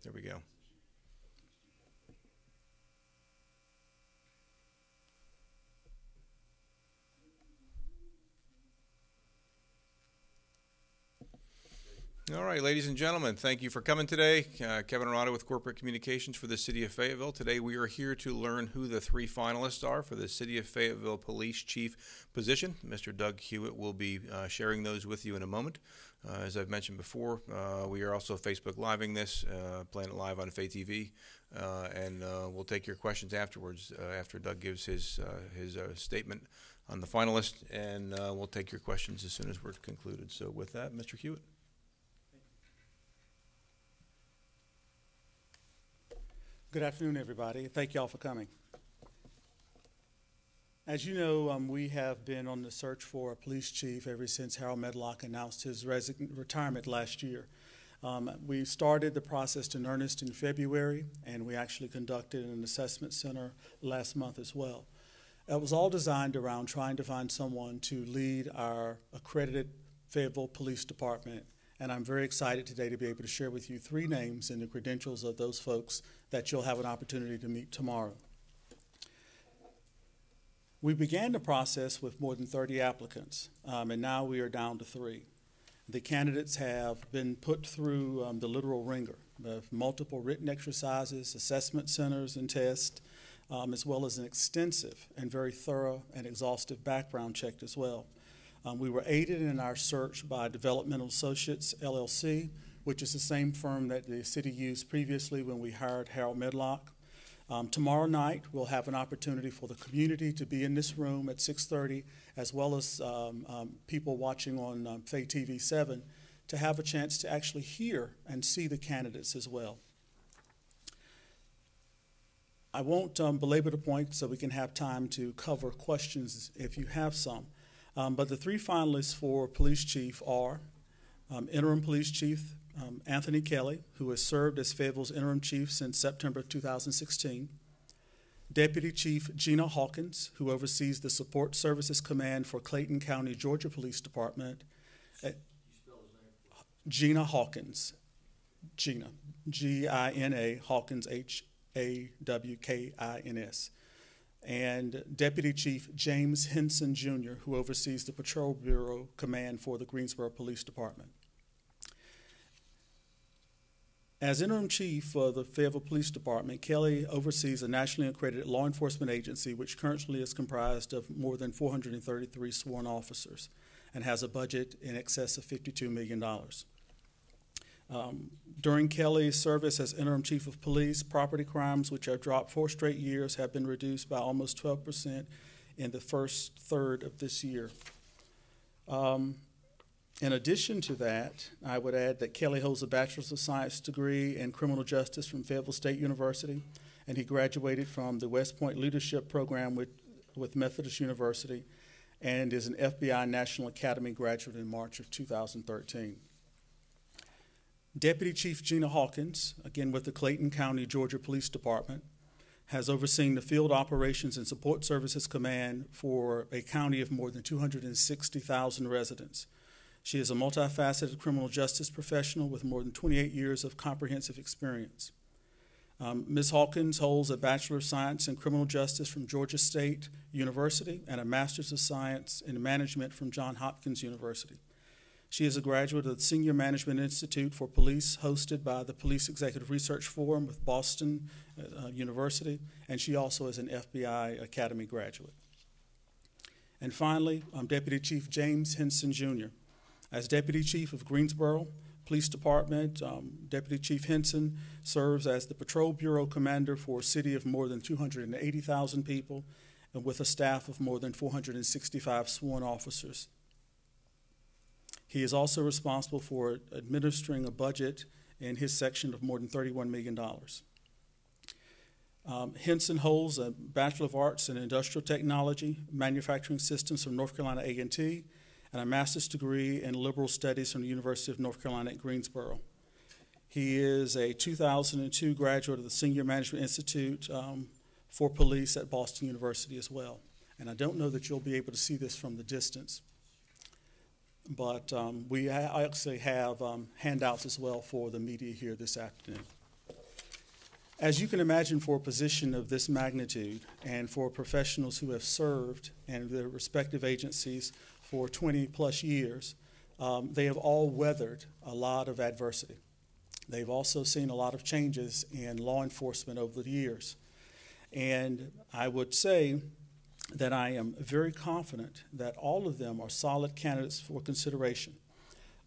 There we go. All right, ladies and gentlemen, thank you for coming today. Kevin Arado with Corporate Communications for the City of Fayetteville. Today we are here to learn who the three finalists are for the City of Fayetteville Police Chief position. Mr. Doug Hewitt will be sharing those with you in a moment. As I've mentioned before, we are also Facebook Living this, playing it live on Fayetteville TV, and we'll take your questions afterwards after Doug gives his statement on the finalists, and we'll take your questions as soon as we're concluded. So with that, Mr. Hewitt. Good afternoon, everybody. Thank you all for coming. As you know, we have been on the search for a police chief ever since Harold Medlock announced his retirement last year. We started the process in earnest in February, and we actually conducted an assessment center last month as well. It was all designed around trying to find someone to lead our accredited Fayetteville Police Department. And I'm very excited today to be able to share with you three names and the credentials of those folks that you'll have an opportunity to meet tomorrow. We began the process with more than 30 applicants, and now we are down to 3. The candidates have been put through the literal ringer of multiple written exercises, assessment centers, and tests, as well as an extensive and very thorough and exhaustive background check as well. We were aided in our search by Developmental Associates, LLC, which is the same firm that the city used previously when we hired Harold Medlock. Tomorrow night, we'll have an opportunity for the community to be in this room at 6:30, as well as people watching on Fayetteville TV 7, to have a chance to actually hear and see the candidates as well. I won't belabor the point so we can have time to cover questions if you have some. But the three finalists for police chief are interim police chief Anthony Kelly, who has served as Fayetteville's interim chief since September 2016. Deputy Chief Gina Hawkins, who oversees the Support Services Command for Clayton County, Georgia Police Department. Gina Hawkins. Gina. G-I-N-A, Hawkins, H-A-W-K-I-N-S. And Deputy Chief James Henson, Jr., who oversees the Patrol Bureau Command for the Greensboro Police Department. As interim chief for the Fayetteville Police Department, Kelly oversees a nationally accredited law enforcement agency which currently is comprised of more than 433 sworn officers and has a budget in excess of $52 million. During Kelly's service as interim chief of police, property crimes, which have dropped 4 straight years, have been reduced by almost 12% in the first third of this year. In addition to that, I would add that Kelly holds a Bachelor's of Science degree in criminal justice from Fayetteville State University, and he graduated from the West Point Leadership Program with Methodist University and is an FBI National Academy graduate in March of 2013. Deputy Chief Gina Hawkins, again with the Clayton County, Georgia Police Department, has overseen the Field Operations and Support Services Command for a county of more than 260,000 residents. She is a multifaceted criminal justice professional with more than 28 years of comprehensive experience. Ms. Hawkins holds a Bachelor of Science in Criminal Justice from Georgia State University and a Master's of Science in Management from Johns Hopkins University. She is a graduate of the Senior Management Institute for Police, hosted by the Police Executive Research Forum with Boston University, and she also is an FBI Academy graduate. And finally, Deputy Chief James Henson, Jr. As Deputy Chief of Greensboro Police Department, Deputy Chief Henson serves as the Patrol Bureau Commander for a city of more than 280,000 people and with a staff of more than 465 sworn officers. He is also responsible for administering a budget in his section of more than $31 million. Henson holds a Bachelor of Arts in Industrial Technology, Manufacturing Systems from North Carolina A&T, and a master's degree in liberal studies from the University of North Carolina at Greensboro. He is a 2002 graduate of the Senior Management Institute for Police at Boston University as well. And I don't know that you'll be able to see this from the distance, but we actually have handouts as well for the media here this afternoon. As you can imagine, for a position of this magnitude and for professionals who have served in their respective agencies for 20 plus years, they have all weathered a lot of adversity. They've also seen a lot of changes in law enforcement over the years. And I would say that I am very confident that all of them are solid candidates for consideration.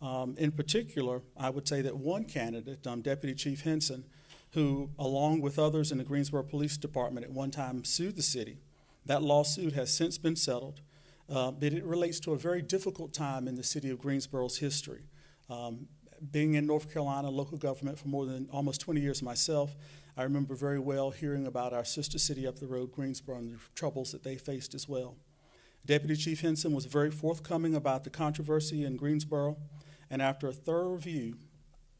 In particular, I would say that one candidate, Deputy Chief Henson, who, along with others in the Greensboro Police Department, at one time sued the city. That lawsuit has since been settled, but it relates to a very difficult time in the city of Greensboro's history. Being in North Carolina local government for more than almost 20 years myself, I remember very well hearing about our sister city up the road, Greensboro, and the troubles that they faced as well. Deputy Chief Henson was very forthcoming about the controversy in Greensboro, and after a thorough review,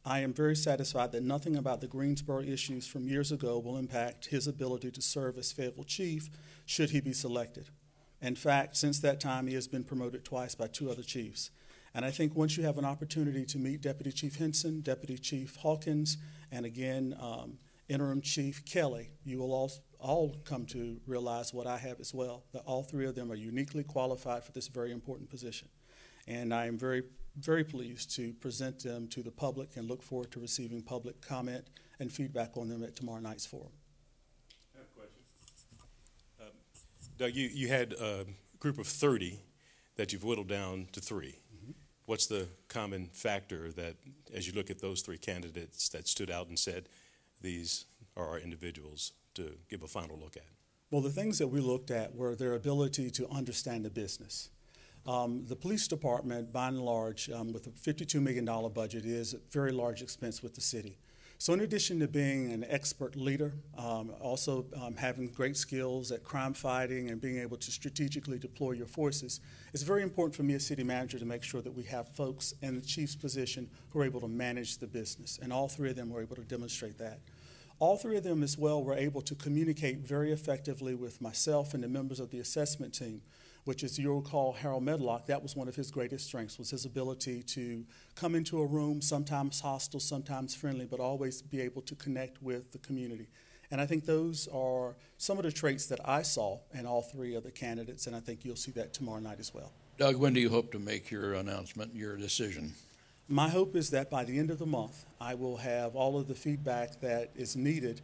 I am very satisfied that nothing about the Greensboro issues from years ago will impact his ability to serve as Fayetteville chief should he be selected. In fact, since that time, he has been promoted twice by 2 other chiefs. And I think once you have an opportunity to meet Deputy Chief Henson, Deputy Chief Hawkins, and again, Interim Chief Kelly, you will all come to realize what I have as well, that all 3 of them are uniquely qualified for this very important position. And I am very, very pleased to present them to the public and look forward to receiving public comment and feedback on them at tomorrow night's forum. I have a question. Doug, you had a group of 30 that you've whittled down to 3. Mm-hmm. What's the common factor that, as you look at those 3 candidates that stood out and said, these are our individuals to give a final look at? Well, the things that we looked at were their ability to understand the business. The police department, by and large, with a $52 million budget, is a very large expense with the city. So in addition to being an expert leader, also having great skills at crime fighting and being able to strategically deploy your forces, it's very important for me as city manager to make sure that we have folks in the chief's position who are able to manage the business, and all 3 of them were able to demonstrate that. All 3 of them as well were able to communicate very effectively with myself and the members of the assessment team, which, as you'll recall, Harold Medlock, that was one of his greatest strengths, was his ability to come into a room, sometimes hostile, sometimes friendly, but always be able to connect with the community. And I think those are some of the traits that I saw in all 3 of the candidates, and I think you'll see that tomorrow night as well. Doug, when do you hope to make your announcement, your decision? My hope is that by the end of the month, I will have all of the feedback that is needed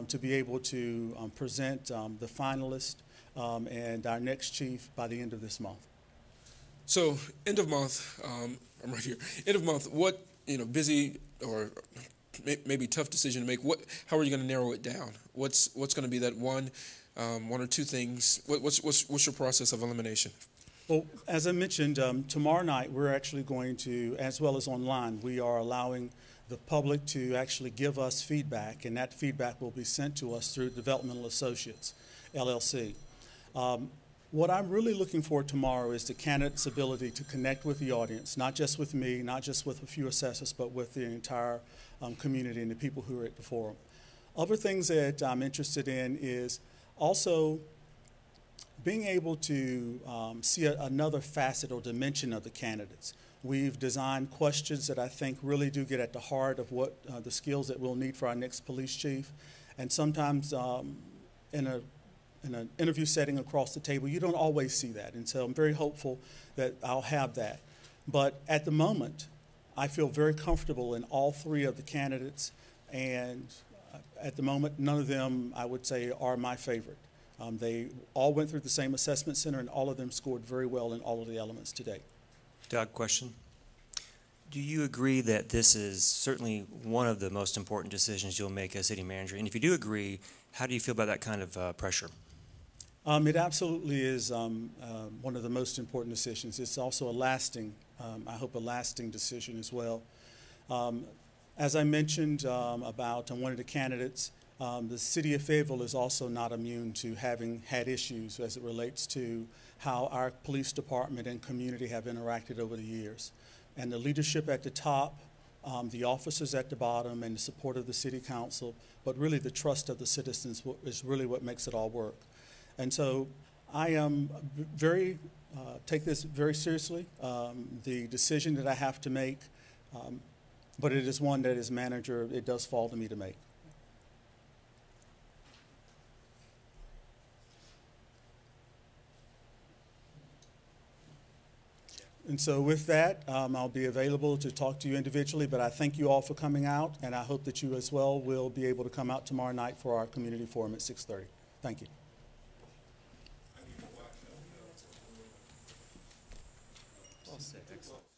to be able to present the finalists and our next chief by the end of this month. So, end of month, I'm right here. End of month, what, busy or maybe tough decision to make? How are you going to narrow it down? What's going to be that one or 2 things? What's your process of elimination? Well, as I mentioned, tomorrow night we're actually going to, as well as online, we are allowing the public to actually give us feedback, and that feedback will be sent to us through Developmental Associates, LLC. What I'm really looking for tomorrow is the candidate's ability to connect with the audience, not just with me, not just with a few assessors, but with the entire community and the people who are at the forum. Other things that I'm interested in is also being able to see another facet or dimension of the candidates. We've designed questions that I think really do get at the heart of what the skills that we'll need for our next police chief. And sometimes in an interview setting across the table, you don't always see that. And so I'm very hopeful that I'll have that. But at the moment, I feel very comfortable in all 3 of the candidates. And at the moment, none of them, I would say, are my favorite. They all went through the same assessment center, and all of them scored very well in all of the elements today. Doug, question. Do you agree that this is certainly one of the most important decisions you'll make as city manager? And if you do agree, how do you feel about that kind of pressure? It absolutely is one of the most important decisions. It's also a lasting, I hope, a lasting decision as well. As I mentioned about one of the candidates, the city of Fayetteville is also not immune to having had issues as it relates to how our police department and community have interacted over the years. And the leadership at the top, the officers at the bottom, and the support of the city council, but really the trust of the citizens is really what makes it all work. And so I am take this very seriously, the decision that I have to make, but it is one that as manager, it does fall to me to make. And so with that, I'll be available to talk to you individually, but I thank you all for coming out, and I hope that you as well will be able to come out tomorrow night for our community forum at 6:30. Thank you. Well said. Excellent.